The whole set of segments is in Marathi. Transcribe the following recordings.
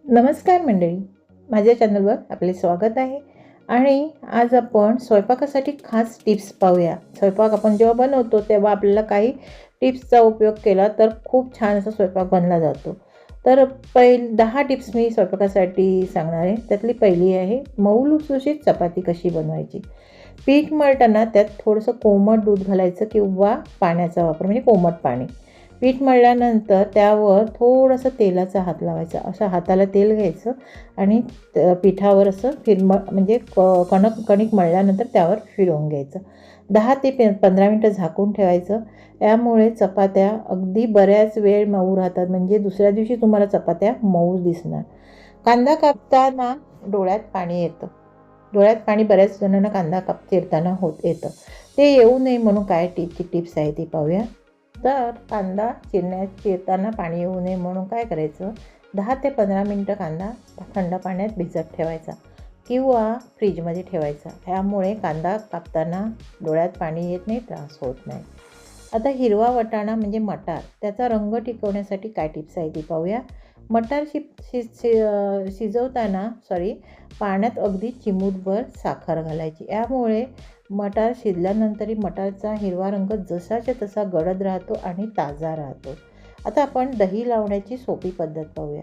नमस्कार मंडळी, माझ्या चॅनलवर आपले स्वागत आहे. आणि आज आपण स्वयंपाकासाठी खास टिप्स पाहूया. स्वयंपाक आपण जेव्हा बनवतो तेव्हा आपल्याला काही टिप्सचा उपयोग केला तर खूप छान असा स्वयंपाक बनला जातो. तर 10 टिप्स मी स्वयंपाकासाठी सांगणार आहे. त्यातली पहिली आहे मऊ लुसलुशीत चपाती कशी बनवायची. पीठ मळताना त्यात थोडंसं कोमट दूध घालायचं किंवा पाण्याचा वापर म्हणजे कोमट पाणी. पीठ मळल्यानंतर त्यावर थोडंसं तेलाचा हात लावायचा. असं हाताला तेल घ्यायचं आणि पिठावर असं म्हणजे कणिक मळल्यानंतर त्यावर फिरवून घ्यायचं. 10 ते 15 मिनटं झाकून ठेवायचं. यामुळे चपात्या अगदी बऱ्याच वेळ मऊ राहतात, म्हणजे दुसऱ्या दिवशी तुम्हाला चपात्या मऊ दिसणार. कांदा कापताना डोळ्यात पाणी येतं. डोळ्यात पाणी बऱ्याच जणांना कांदा चिरताना होत येतं. ते येऊ नये म्हणून काय टिप्स आहे ती पाहूया. तर कांदा चिरताना पाणी येऊ नये म्हणून काय करायचं, 10 ते 15 मिनटं कांदा थंड पाण्यात भिजत ठेवायचा किंवा फ्रीजमध्ये ठेवायचा. ह्यामुळे कांदा कापताना डोळ्यात पाणी येत नाही, त्रास होत नाही. आता हिरवा वाटाणा म्हणजे मटार, त्याचा रंग टिकवण्यासाठी काय टिप्स आहे ती पाहूया. मटार शिजवताना पाण्यात अगदी चिमूटभर साखर घालायची. यामुळे मटार शिजल्यानंतरही मटारचा हिरवा रंग जसाच्या तसा गडद राहतो आणि ताजा राहतो. आता आपण दही लावण्याची सोपी पद्धत पाहूया.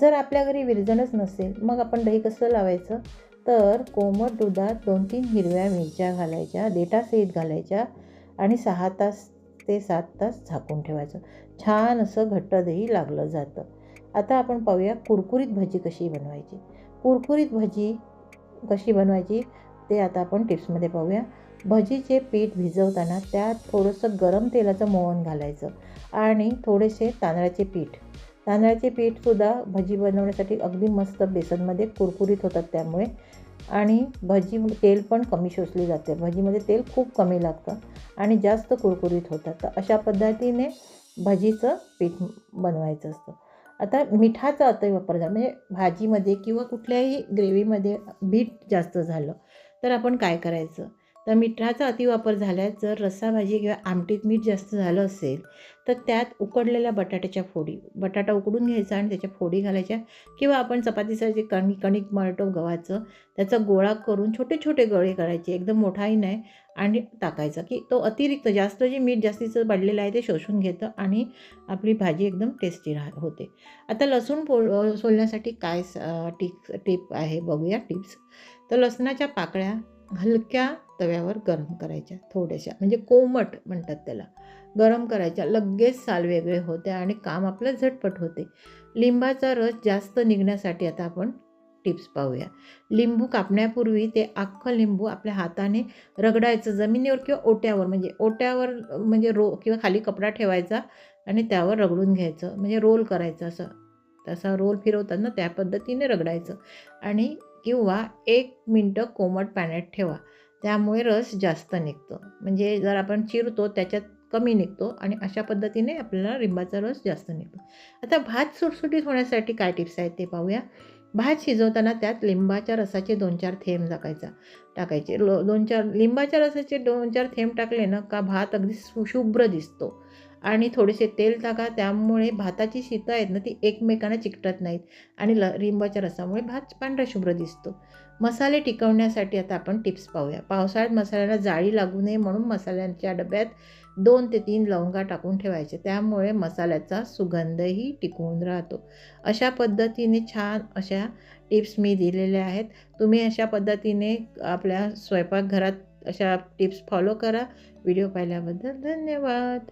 जर आपल्या घरी विरजणच नसेल मग आपण दही कसं लावायचं, तर कोमट दुधात 2-3 हिरव्या मिरच्या घालायच्या, देठासहित घालायच्या आणि 6 तास ते 7 तास झाकून ठेवायचं. छान असं घट्ट दही लागलं जातं. आता आपण पाहूया कुरकुरीत भजी कशी बनवायची. कुरकुरीत भजी कशी बनवायची ते आता आपण टिप्समध्ये पाहूया. भजीचे पीठ भिजवताना त्यात थोडंसं गरम तेलाचं मोहन घालायचं आणि थोडेसे तांदळाचे पीठसुद्धा भजी बनवण्यासाठी अगदी मस्त बेसनमध्ये कुरकुरीत होतात त्यामुळे. आणि भजी तेल पण कमी शोषले जाते. भजीमध्ये तेल खूप कमी लागतं आणि जास्त कुरकुरीत होतात. तर अशा पद्धतीने भजीचं पीठ बनवायचं असतं. आता मिठाचा अतिवापर झाला म्हणजे भाजीमध्ये किंवा कुठल्याही ग्रेव्हीमध्ये मीठ जास्त झालं तर आपण काय करायचं, तर मिठाचा अतिवापर झाल्यास जर रस्साभाजी किंवा आमटीत मीठ जास्त झालं असेल तर त्यात उकडलेल्या बटाटा उकडून घ्यायचा आणि त्याच्या फोडी घालायच्या किंवा आपण चपातीचं जे कणिक मळतो गव्हाचं, त्याचा गोळा करून छोटे छोटे गोळे करायचे, एकदम मोठाही नाही, आणि टाकायचा की तो अतिरिक्त जास्त जे मीठ जास्तीचं वाढलेलं आहे ते शोषून घेतं आणि आपली भाजी एकदम टेस्टी होते. आता लसूण सोलण्यासाठी काय टिप आहे बघूया टिप्स. तर लसणाच्या पाकळ्या हलक्या तव्यावर गरम करायच्या, थोड्याशा म्हणजे कोमट म्हणतात त्याला, गरम करायच्या. लगेच साल वेगळे होते आणि काम आपलं झटपट होते. लिंबाचा रस जास्त निघण्यासाठी आता आपण टिप्स पाहूया. लिंबू कापण्यापूर्वी ते अख्खं लिंबू आपल्या हाताने रगडायचं जमिनीवर किंवा ओट्यावर म्हणजे किंवा खाली कपडा ठेवायचा आणि त्यावर रगडून घ्यायचं, म्हणजे रोल करायचं. तसा रोल फिरवतात ना त्या पद्धतीने रगडायचं आणि किंवा 1 मिनटं कोमट पाण्यात ठेवा. त्यामुळे रस जास्त निघतो, म्हणजे जर आपण चिरतो त्याच्यात कमी निघतो आणि अशा पद्धतीने आपल्याला लिंबाचा रस जास्त निघतो. आता भात सुटसुटीत होण्यासाठी काय टिप्स आहेत ते पाहूया. भात शिजवताना त्यात लिंबाच्या रसाचे 2-4 थेंब टाकायचे. 2-4 लिंबाच्या रसाचे 2-4 थेंब टाकले ना का भात अगदी शुभ्र दिसतो. आणि थोडेसे तेल टाका, त्यामुळे भाताची शितं आहेत ना ती एकमेकांना चिकटत नाहीत आणि लिंबाच्या रसामुळे भात पांढरा शुभ्र दिसतो. मसाले टिकवण्यासाठी आता आपण टिप्स पाहूया. पावसाळ्यात मसाल्याला जाळी लागू नये म्हणून मसाल्यांच्या डब्यात 2 ते 3 लवंगा टाकून ठेवायचे, त्यामुळे मसाल्याचा सुगंधही टिकून राहतो. अशा पद्धतीने छान अशा टिप्स मी दिलेल्या आहेत. तुम्ही अशा पद्धतीने आपल्या स्वयंपाकघरात अशा टिप्स फॉलो करा. व्हिडिओ पाहिल्याबद्दल धन्यवाद.